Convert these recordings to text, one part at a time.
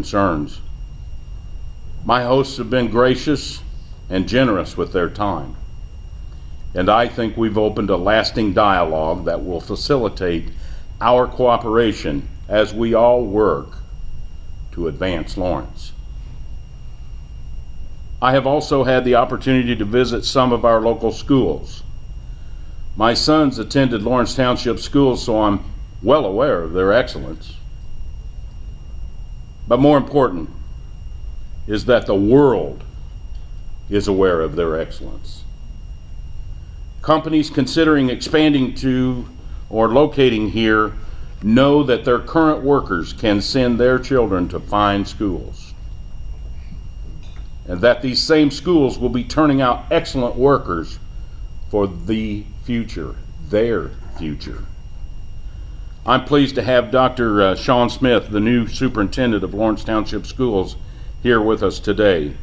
concerns. My hosts have been gracious and generous with their time, and I think we've opened a lasting dialogue that will facilitate our cooperation as we all work to advance Lawrence. I have also had the opportunity to visit some of our local schools. My sons attended Lawrence Township schools, so I'm well aware of their excellence. But more important is that the world is aware of their excellence. Companies considering expanding to or locating here know that their current workers can send their children to fine schools, and that these same schools will be turning out excellent workers for the future, their future. I'm pleased to have Dr. Sean Smith, the new superintendent of Lawrence Township Schools, here with us today.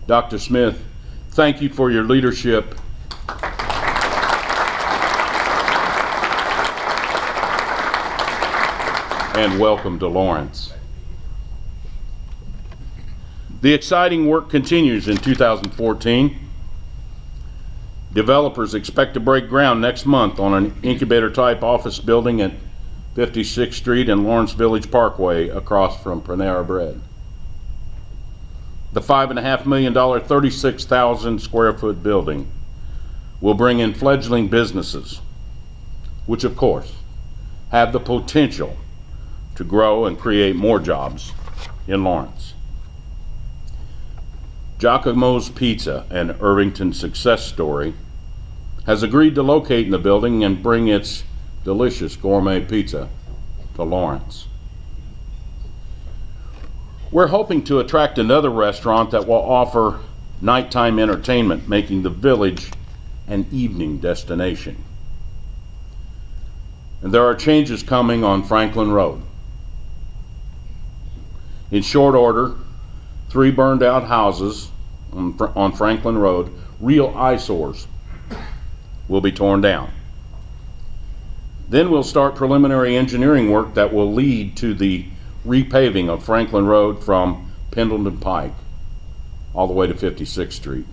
Dr. Smith, thank you for your leadership and welcome to Lawrence. The exciting work continues in 2014. Developers expect to break ground next month on an incubator-type office building at 56th Street and Lawrence Village Parkway across from Panera Bread. The $5.5 million, 36,000 square foot building will bring in fledgling businesses, which of course have the potential to grow and create more jobs in Lawrence. Giacomo's Pizza, an Irvington success story, has agreed to locate in the building and bring its delicious gourmet pizza to Lawrence. We're hoping to attract another restaurant that will offer nighttime entertainment, making the village an evening destination. And there are changes coming on Franklin Road. In short order, 3 burned out houses on Franklin Road, real eyesores, will be torn down. Then we'll start preliminary engineering work that will lead to the repaving of Franklin Road from Pendleton Pike all the way to 56th Street.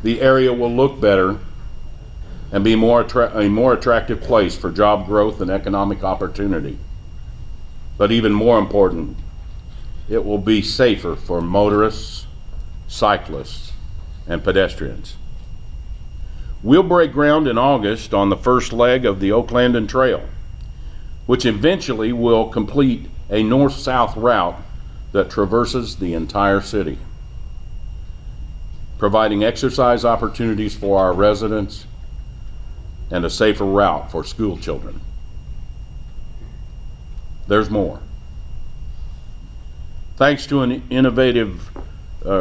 The area will look better and be a more attractive place for job growth and economic opportunity. But even more important, it will be safer for motorists, cyclists, and pedestrians. We'll break ground in August on the first leg of the Oak Landing Trail, which eventually will complete a north-south route that traverses the entire city, providing exercise opportunities for our residents and a safer route for school children. There's more. Thanks to an initiative of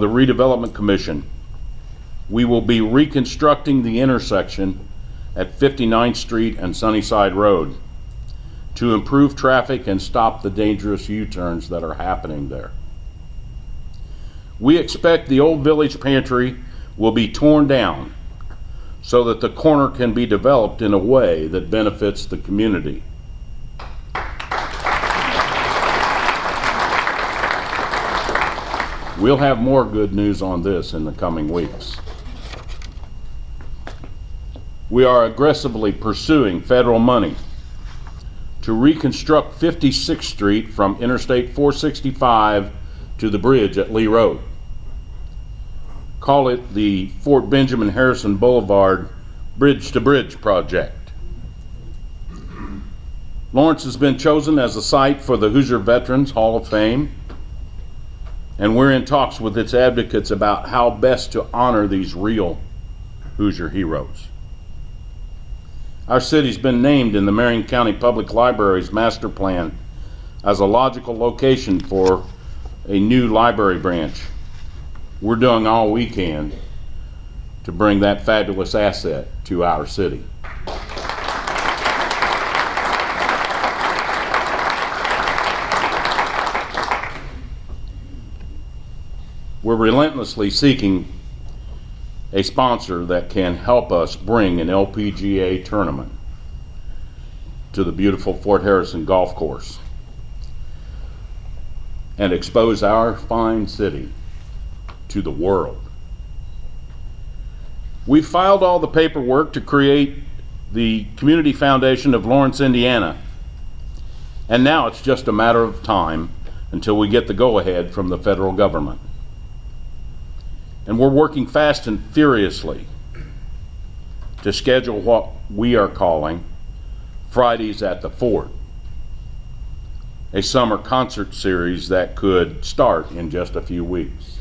the Redevelopment Commission, we will be reconstructing the intersection at 59th Street and Sunnyside Road to improve traffic and stop the dangerous U-turns that are happening there. We expect the old village pantry will be torn down so that the corner can be developed in a way that benefits the community. We'll have more good news on this in the coming weeks. We are aggressively pursuing federal money to reconstruct 56th Street from Interstate 465 to the bridge at Lee Road. Call it the Fort Benjamin Harrison Boulevard Bridge to Bridge project. Lawrence has been chosen as a site for the Hoosier Veterans Hall of Fame, and we're in talks with its advocates about how best to honor these real Hoosier heroes. Our city's been named in the Marion County Public Library's master plan as a logical location for a new library branch. We're doing all we can to bring that fabulous asset to our city. We're relentlessly seeking a sponsor that can help us bring an LPGA tournament to the beautiful Fort Harrison Golf Course and expose our fine city to the world. We filed all the paperwork to create the Community Foundation of Lawrence, Indiana, and now it's just a matter of time until we get the go-ahead from the federal government. And we're working fast and furiously to schedule what we are calling Fridays at the Fort, a summer concert series that could start in just a few weeks.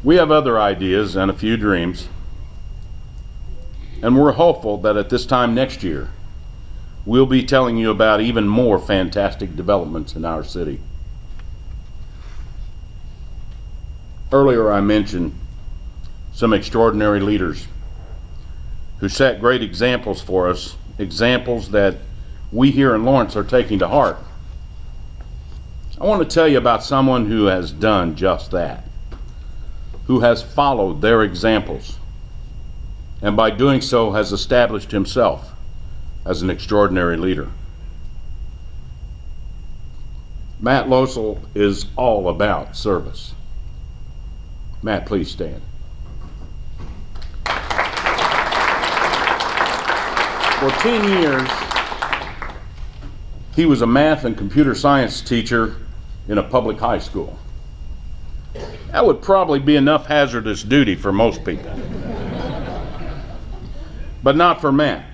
We have other ideas and a few dreams, and we're hopeful that at this time next year, we'll be telling you about even more fantastic developments in our city. Earlier I mentioned some extraordinary leaders who set great examples for us, examples that we here in Lawrence are taking to heart. I want to tell you about someone who has done just that, who has followed their examples, and by doing so has established himself as an extraordinary leader. Matt Losel is all about service. Matt, please stand. For 10 years, he was a math and computer science teacher in a public high school. That would probably be enough hazardous duty for most people. But not for Matt.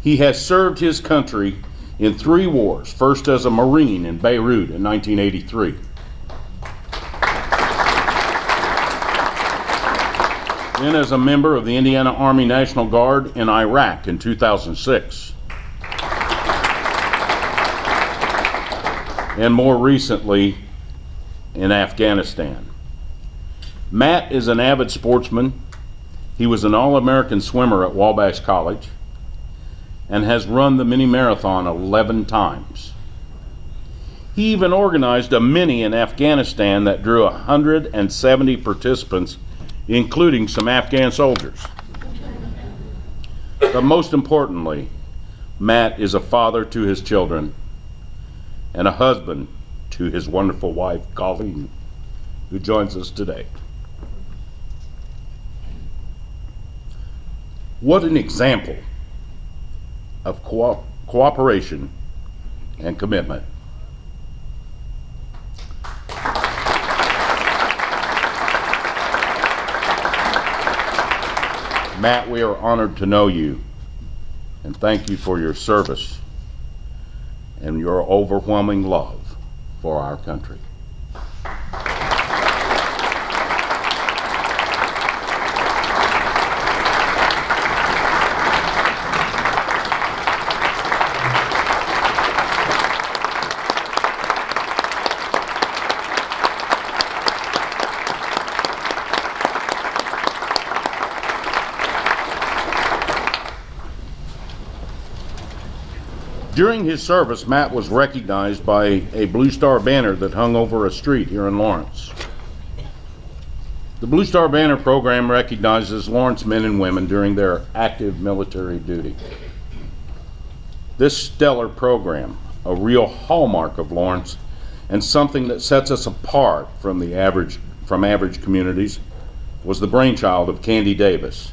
He has served his country in 3 wars, first as a Marine in Beirut in 1983. Then as a member of the Indiana Army National Guard in Iraq in 2006. And more recently, in Afghanistan. Matt is an avid sportsman. He was an All-American swimmer at Wabash College and has run the mini marathon 11 times. He even organized a mini in Afghanistan that drew 170 participants, including some Afghan soldiers. But most importantly, Matt is a father to his children and a husband to his wonderful wife, Colleen, who joins us today. What an example of cooperation and commitment. Matt, we are honored to know you, and thank you for your service and your overwhelming love for our country. During his service, Matt was recognized by a Blue Star banner that hung over a street here in Lawrence. The Blue Star Banner program recognizes Lawrence men and women during their active military duty. This stellar program, a real hallmark of Lawrence and something that sets us apart from average communities, was the brainchild of Candy Davis,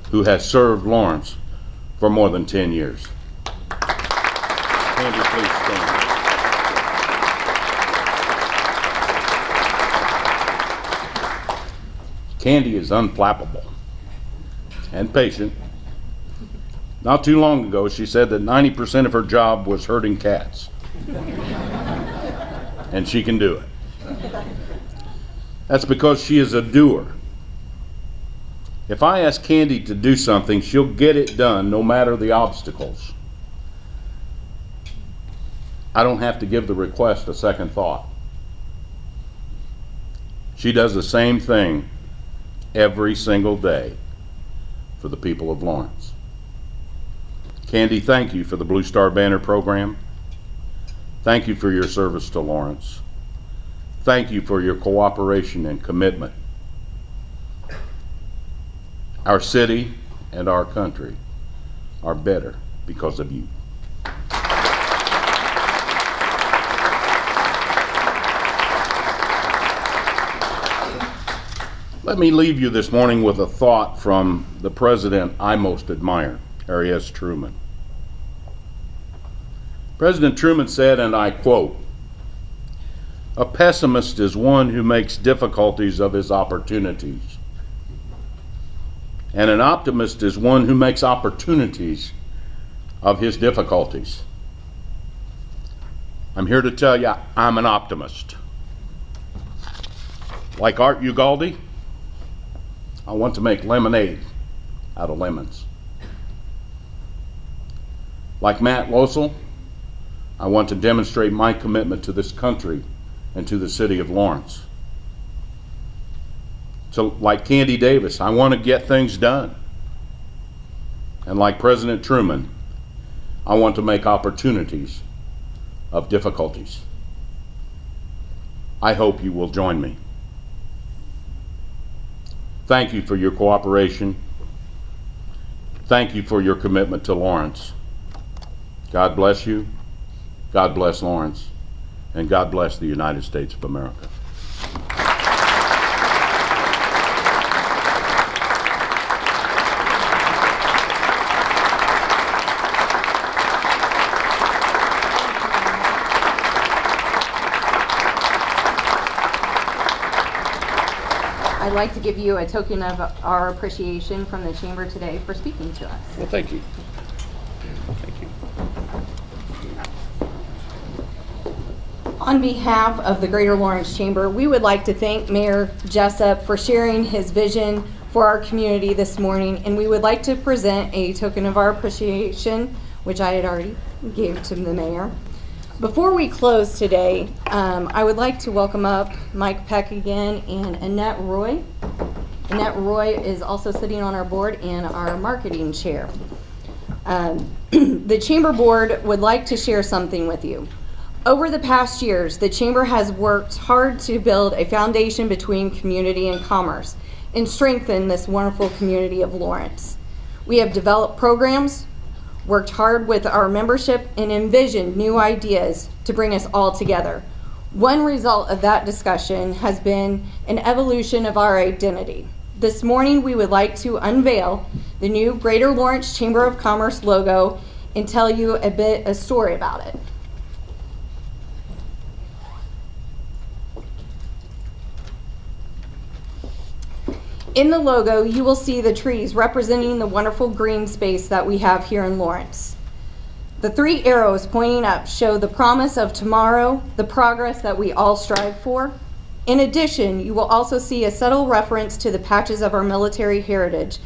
who has served Lawrence for more than 10 years. Candy, please stand. Candy is unflappable and patient. Not too long ago, she said that 90% of her job was herding cats. And she can do it. That's because she is a doer. If I ask Candy to do something, she'll get it done no matter the obstacles. I don't have to give the request a second thought. She does the same thing every single day for the people of Lawrence. Candy, thank you for the Blue Star Banner program. Thank you for your service to Lawrence. Thank you for your cooperation and commitment. Our city and our country are better because of you. Let me leave you this morning with a thought from the president I most admire, Harry S. Truman. President Truman said, and I quote, "A pessimist is one who makes difficulties of his opportunities, and an optimist is one who makes opportunities of his difficulties." I'm here to tell you, I'm an optimist. Like Art Ugalde, I want to make lemonade out of lemons. Like Matt Losel, I want to demonstrate my commitment to this country and to the city of Lawrence. So like Candy Davis, I want to get things done. And like President Truman, I want to make opportunities of difficulties. I hope you will join me. Thank you for your cooperation. Thank you for your commitment to Lawrence. God bless you. God bless Lawrence. And God bless the United States of America. I'd like to give you a token of our appreciation from the Chamber today for speaking to us. Well, thank you. Thank you. On behalf of the Greater Lawrence Chamber, we would like to thank Mayor Jessup for sharing his vision for our community this morning, and we would like to present a token of our appreciation, which I had already gave to the mayor. Before we close today, I would like to welcome up Mike Peck again and Annette Roy. Annette Roy is also sitting on our board and our marketing chair. The Chamber Board would like to share something with you. Over the past years, the Chamber has worked hard to build a foundation between community and commerce and strengthen this wonderful community of Lawrence. We have developed programs, worked hard with our membership, and envisioned new ideas to bring us all together. One result of that discussion has been an evolution of our identity. This morning, we would like to unveil the new Greater Lawrence Chamber of Commerce logo and tell you a story about it. In the logo, you will see the trees representing the wonderful green space that we have here in Lawrence. The three arrows pointing up show the promise of tomorrow, the progress that we all strive for. In addition, you will also see a subtle reference to the patches of our military heritage.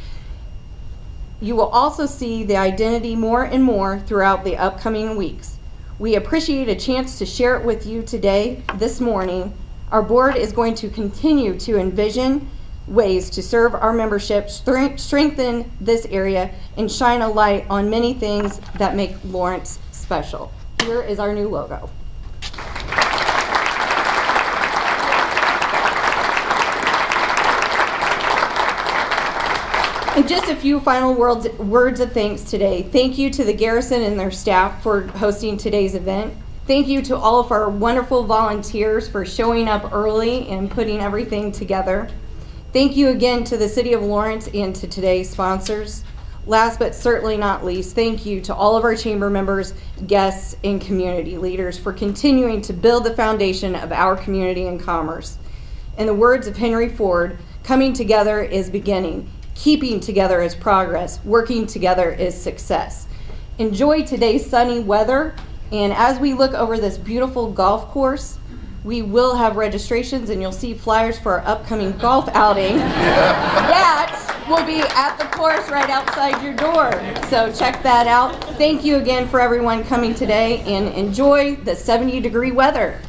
You will also see the identity more and more throughout the upcoming weeks. We appreciate a chance to share it with you today, this morning. Our board is going to continue to envision ways to serve our membership, strengthen this area, and shine a light on many things that make Lawrence special. Here is our new logo. And just a few final words of thanks today. Thank you to the Garrison and their staff for hosting today's event. Thank you to all of our wonderful volunteers for showing up early and putting everything together. Thank you again to the City of Lawrence and to today's sponsors. Last but certainly not least, thank you to all of our chamber members, guests, and community leaders for continuing to build the foundation of our community and commerce. In the words of Henry Ford, coming together is beginning, keeping together is progress, working together is success. Enjoy today's sunny weather, and as we look over this beautiful golf course, we will have registrations, and you'll see flyers for our upcoming golf outing. That will be at the course right outside your door. So check that out. Thank you again for everyone coming today, and enjoy the 70-degree weather.